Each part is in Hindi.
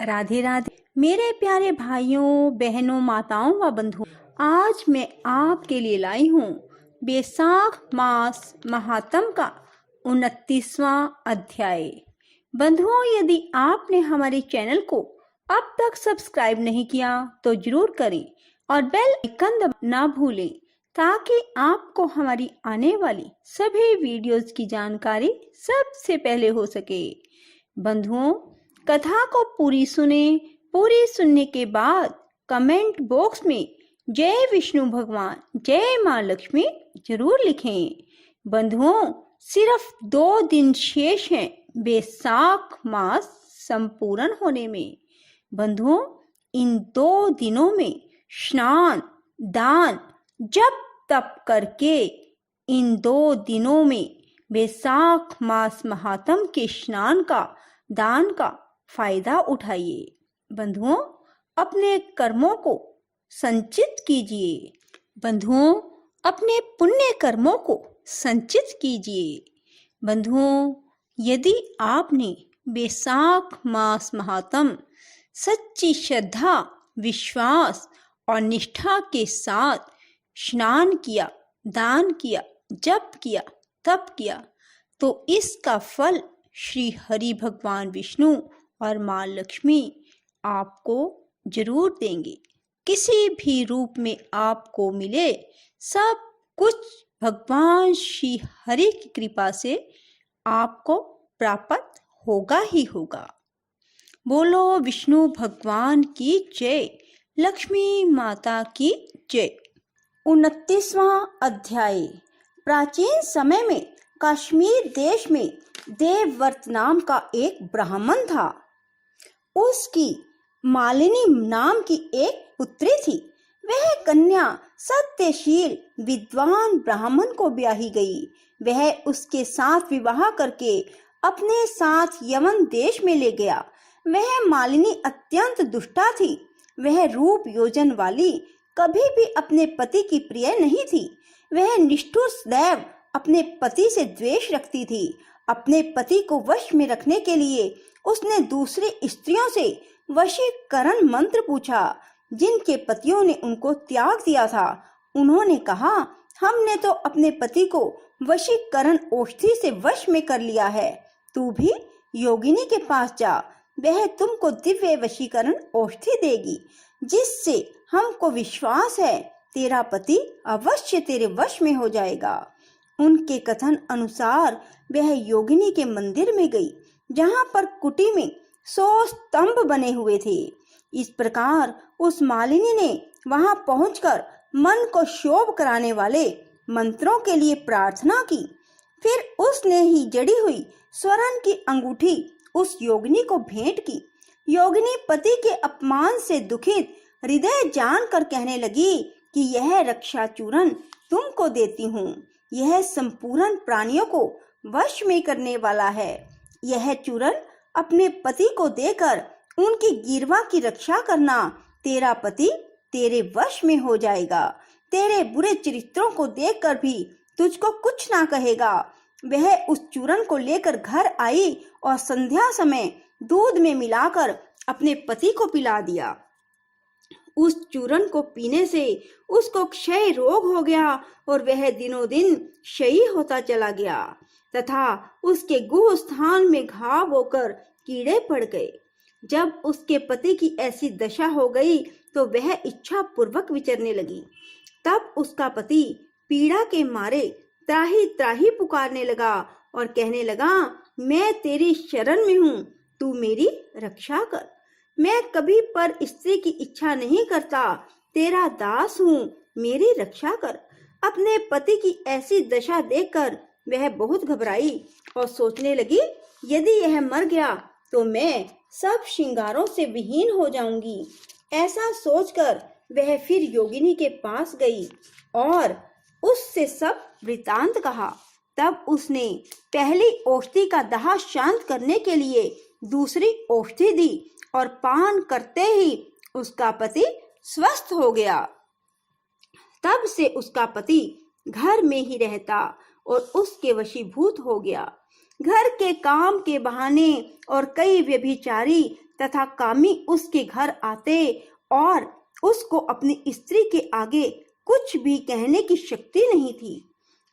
राधे राधे मेरे प्यारे भाइयों, बहनों, माताओं व बंधुओं। आज मैं आपके लिए लाई हूँ बैसाख मास महात्म का 29वां अध्याय। बंधुओं, यदि आपने हमारे चैनल को अब तक सब्सक्राइब नहीं किया तो जरूर करें और बेल आइकन दबाना ना भूलें, ताकि आपको हमारी आने वाली सभी वीडियोस की जानकारी सबसे पहले हो सके। बंधुओं, कथा को पूरी सुने। पूरी सुनने के बाद कमेंट बॉक्स में जय विष्णु भगवान, जय माँ लक्ष्मी जरूर लिखें। बंधुओं, सिर्फ 2 दिन शेष हैं बैसाख मास संपूर्ण होने में। बंधुओं, इन 2 दिनों में स्नान, दान, जप तप करके इन 2 दिनों में बैसाख मास महात्म के स्नान का, दान का फायदा उठाइए। बंधुओं, अपने कर्मों को संचित कीजिए। बंधुओं, अपने पुण्य कर्मों को संचित कीजिए। बंधुओं, यदि आपने बैसाख मास महात्म सच्ची श्रद्धा, विश्वास और निष्ठा के साथ स्नान किया, दान किया, जप किया, तप किया, तो इसका फल श्री हरि भगवान विष्णु और माँ लक्ष्मी आपको जरूर देंगे। किसी भी रूप में आपको मिले, सब कुछ भगवान श्री हरि की कृपा से आपको प्राप्त होगा ही होगा। बोलो विष्णु भगवान की जय, लक्ष्मी माता की जय। 29वां अध्याय। प्राचीन समय में कश्मीर देश में देवव्रत नाम का एक ब्राह्मण था। उसकी मालिनी नाम की एक पुत्री थी। वह कन्या सत्यशील विद्वान ब्राह्मण को ब्याही गई। वह उसके साथ विवाह करके अपने साथ यमन देश में ले गया। वह मालिनी अत्यंत दुष्टा थी। वह रूप योजन वाली, कभी भी अपने पति की प्रिय नहीं थी। वह निष्ठुर सदैव अपने पति से द्वेष रखती थी। अपने पति को वश में रखने के लिए उसने दूसरी स्त्रियों से वशीकरण मंत्र पूछा, जिनके पतियों ने उनको त्याग दिया था। उन्होंने कहा, हमने तो अपने पति को वशीकरण औषधि से वश में कर लिया है, तू भी योगिनी के पास जा, वह तुमको दिव्य वशीकरण औषधि देगी, जिससे हमको विश्वास है तेरा पति अवश्य तेरे वश में हो जाएगा। उनके कथन अनुसार वह योगिनी के मंदिर में गई, जहाँ पर कुटी में 100 स्तंभ बने हुए थे। इस प्रकार उस मालिनी ने वहां पहुंचकर मन को शोभ कराने वाले मंत्रों के लिए प्रार्थना की। फिर उसने ही जड़ी हुई स्वर्ण की अंगूठी उस योगिनी को भेंट की। योगिनी पति के अपमान से दुखित हृदय जानकर कहने लगी कि यह रक्षा चूर्ण तुमको देती हूँ। यह संपूर्ण प्राणियों को वश में करने वाला है। यह चूर्ण अपने पति को देकर उनकी गिरवा की रक्षा करना। तेरा पति तेरे वश में हो जाएगा। तेरे बुरे चरित्रों को देखकर भी तुझको कुछ ना कहेगा। वह उस चूर्ण को लेकर घर आई और संध्या समय दूध में मिलाकर अपने पति को पिला दिया। उस चूर्ण को पीने से उसको क्षय रोग हो गया और वह दिनों दिन क्षयी होता चला गया तथा उसके गुह स्थान में घाव होकर कीड़े पड़ गए। जब उसके पति की ऐसी दशा हो गई तो वह इच्छा पूर्वक विचरने लगी। तब उसका पति पीड़ा के मारे त्राही त्राही पुकारने लगा और कहने लगा, मैं तेरी शरण में हूँ, तू मेरी रक्षा कर। मैं कभी पर स्त्री की इच्छा नहीं करता, तेरा दास हूँ, मेरी रक्षा कर। अपने पति की ऐसी दशा देखकर वह बहुत घबराई और सोचने लगी, यदि यह मर गया तो मैं सब श्रृंगारों से विहीन हो जाऊंगी। ऐसा सोचकर वह फिर योगिनी के पास गई और उससे सब वृतांत कहा। तब उसने पहली औषधि का दाह शांत करने के लिए दूसरी औषधि दी और पान करते ही उसका पति स्वस्थ हो गया। तब से उसका पति घर में ही रहता और उसके वशीभूत हो गया। घर के काम के बहाने और कई व्यभिचारी तथा कामी उसके घर आते और उसको अपनी स्त्री के आगे कुछ भी कहने की शक्ति नहीं थी।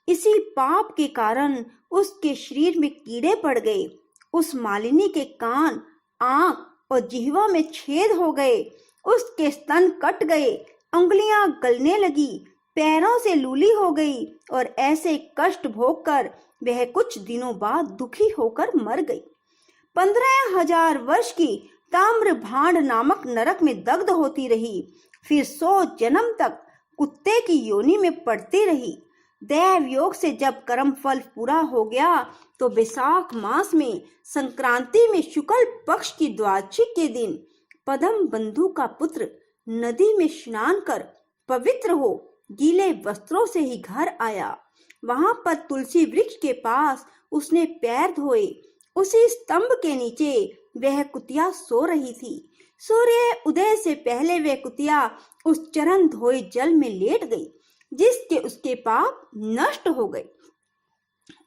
इसी पाप के कारण उसके शरीर में कीड़े पड़ गए। उस मालिनी के कान, आंख और जिह्वा में छेद हो गए। उसके स्तन कट गए, उंगलियां गलने लगी, पैरों से लूली हो गई और ऐसे कष्ट भोगकर वह कुछ दिनों बाद दुखी होकर मर गई। 15,000 वर्ष की ताम्र भांड नामक नरक में दग्ध होती रही। फिर 100 जन्म तक कुत्ते की योनि में पड़ती रही। दैव योग से जब कर्म फल पूरा हो गया तो वैशाख मास में संक्रांति में शुक्ल पक्ष की द्वादशी के दिन पदम बंधु का पुत्र नदी में स्नान कर पवित्र हो गीले वस्त्रों से ही घर आया। वहां पर तुलसी वृक्ष के पास उसने पैर धोए। उसी स्तंभ के नीचे वह कुतिया सो रही थी। सूर्य उदय से पहले वह कुतिया उस चरण धोए जल में लेट गई, जिसके उसके पाप नष्ट हो गए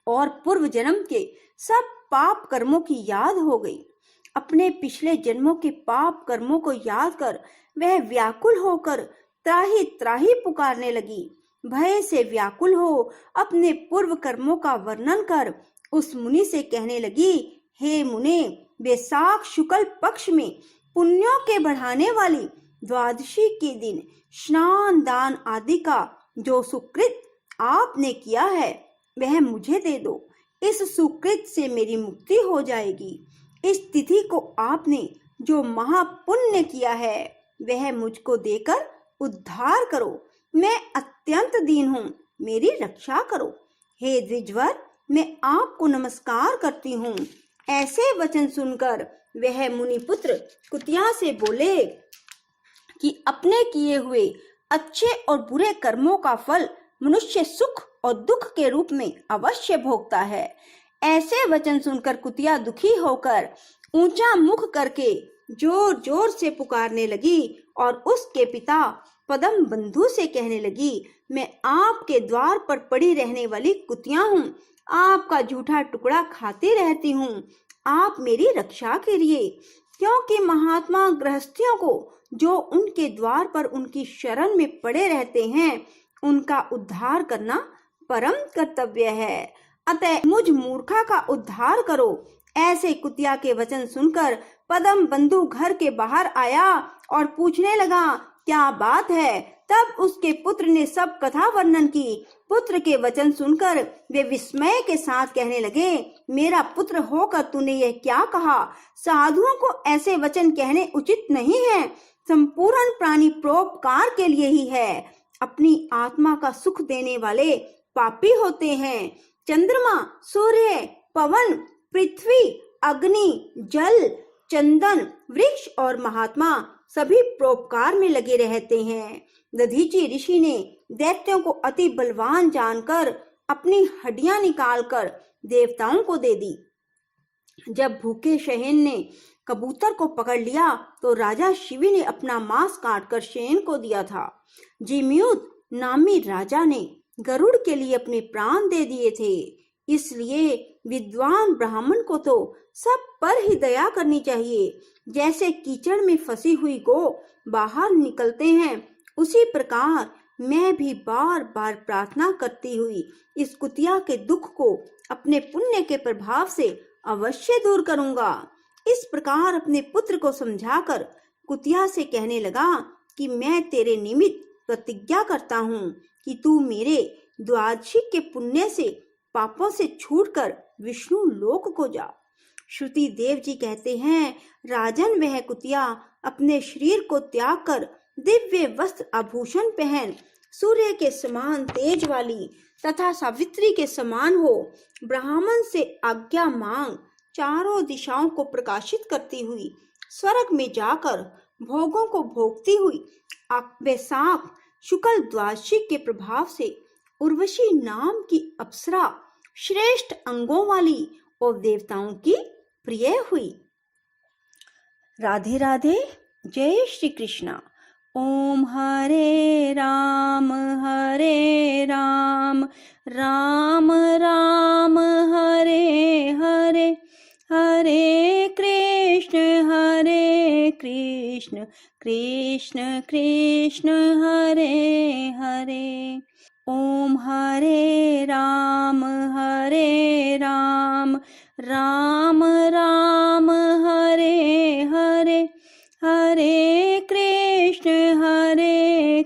और पूर्व जन्म के सब पाप कर्मों की याद हो गई। अपने पिछले जन्मों के पाप कर्मों को याद कर वह व्याकुल होकर त्राही त्राही पुकारने लगी। भय से व्याकुल हो अपने पूर्व कर्मों का वर्णन कर उस मुनि से कहने लगी, हे मुने, वैशाख शुक्ल पक्ष में पुण्यों के बढ़ाने वाली द्वादशी के दिन स्नान दान आदि का जो सुकृत आपने किया है वह मुझे दे दो। इस सुकृत से मेरी मुक्ति हो जाएगी। इस तिथि को आपने जो महापुण्य किया है वह मुझको देकर उद्धार करो। मैं अत्यंत दीन हूँ, मेरी रक्षा करो। हे द्विजवर, मैं आपको नमस्कार करती हूँ। ऐसे वचन सुनकर वह मुनिपुत्र कुतिया से बोले कि अपने किए हुए अच्छे और बुरे कर्मों का फल मनुष्य सुख और दुख के रूप में अवश्य भोगता है। ऐसे वचन सुनकर कुतिया दुखी होकर ऊंचा मुख करके जोर जोर से पुकारने लगी और उसके पिता पदम बंधु से कहने लगी, मैं आपके द्वार पर पड़ी रहने वाली कुतिया हूँ, आपका झूठा टुकड़ा खाती रहती हूँ। आप मेरी रक्षा करिए, क्योंकि महात्मा गृहस्थियों को जो उनके द्वार पर उनकी शरण में पड़े रहते हैं उनका उद्धार करना परम कर्तव्य है। अतः मुझ मूर्खा का उद्धार करो। ऐसे कुतिया के वचन सुनकर पदम बंधु घर के बाहर आया और पूछने लगा, क्या बात है? तब उसके पुत्र ने सब कथा वर्णन की। पुत्र के वचन सुनकर वे विस्मय के साथ कहने लगे, मेरा पुत्र होकर तूने यह क्या कहा? साधुओं को ऐसे वचन कहने उचित नहीं है। संपूर्ण प्राणी परोपकार के लिए ही है। अपनी आत्मा का सुख देने वाले पापी होते हैं। चंद्रमा, सूर्य, पवन, पृथ्वी, अग्नि, जल, चंदन, वृक्ष और महात्मा सभी परोपकार में लगे रहते हैं। दधीचि ऋषि ने दैत्यों को अति बलवान जानकर अपनी हड्डियां निकालकर देवताओं को दे दी। जब भूखे शयन ने कबूतर को पकड़ लिया तो राजा शिवी ने अपना मांस काटकर शयन को दिया था। जिम्यूत नामी राजा ने गरुड़ के लिए अपने प्राण दे दिए थे। इसलिए विद्वान ब्राह्मण को तो सब पर ही दया करनी चाहिए। जैसे कीचड़ में फंसी हुई गो बाहर निकलते हैं, उसी प्रकार मैं भी बार बार प्रार्थना करती हुई इस कुतिया के दुख को अपने पुण्य के प्रभाव से अवश्य दूर करूंगा। इस प्रकार अपने पुत्र को समझाकर कुतिया से कहने लगा कि मैं तेरे निमित्त प्रतिज्ञा करता हूँ कि तू मेरे द्वादशी के पुण्य से पापों से छूटकर विष्णु लोक को जा। श्रुति देव जी कहते हैं, राजन वह कुतिया अपने शरीर को त्याग कर दिव्य वस्त्र आभूषण पहन सूर्य के समान तेज वाली तथा सावित्री के समान हो ब्राह्मण से आज्ञा मांग चारों दिशाओं को प्रकाशित करती हुई स्वर्ग में जाकर भोगों को भोगती हुई वैशाख शुक्ल द्वादशी के प्रभाव से उर्वशी नाम की अप्सरा श्रेष्ठ अंगों वाली और देवताओं की प्रिय हुई। राधे राधे। जय श्री कृष्णा। ओम हरे राम राम राम हरे हरे हरे कृष्ण कृष्ण कृष्ण हरे हरे। ओम हरे राम राम राम हरे हरे। हरे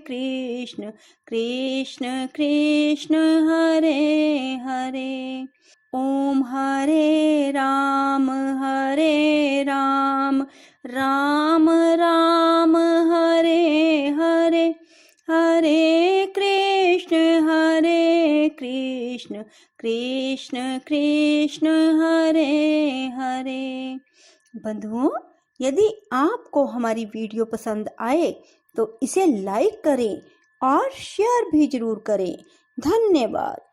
कृष्ण कृष्ण हरे हरे। ओम हरे राम राम राम हरे हरे। हरे कृष्ण कृष्ण हरे हरे। बंधुओं, यदि आपको हमारी वीडियो पसंद आए तो इसे लाइक करें और शेयर भी जरूर करें। धन्यवाद।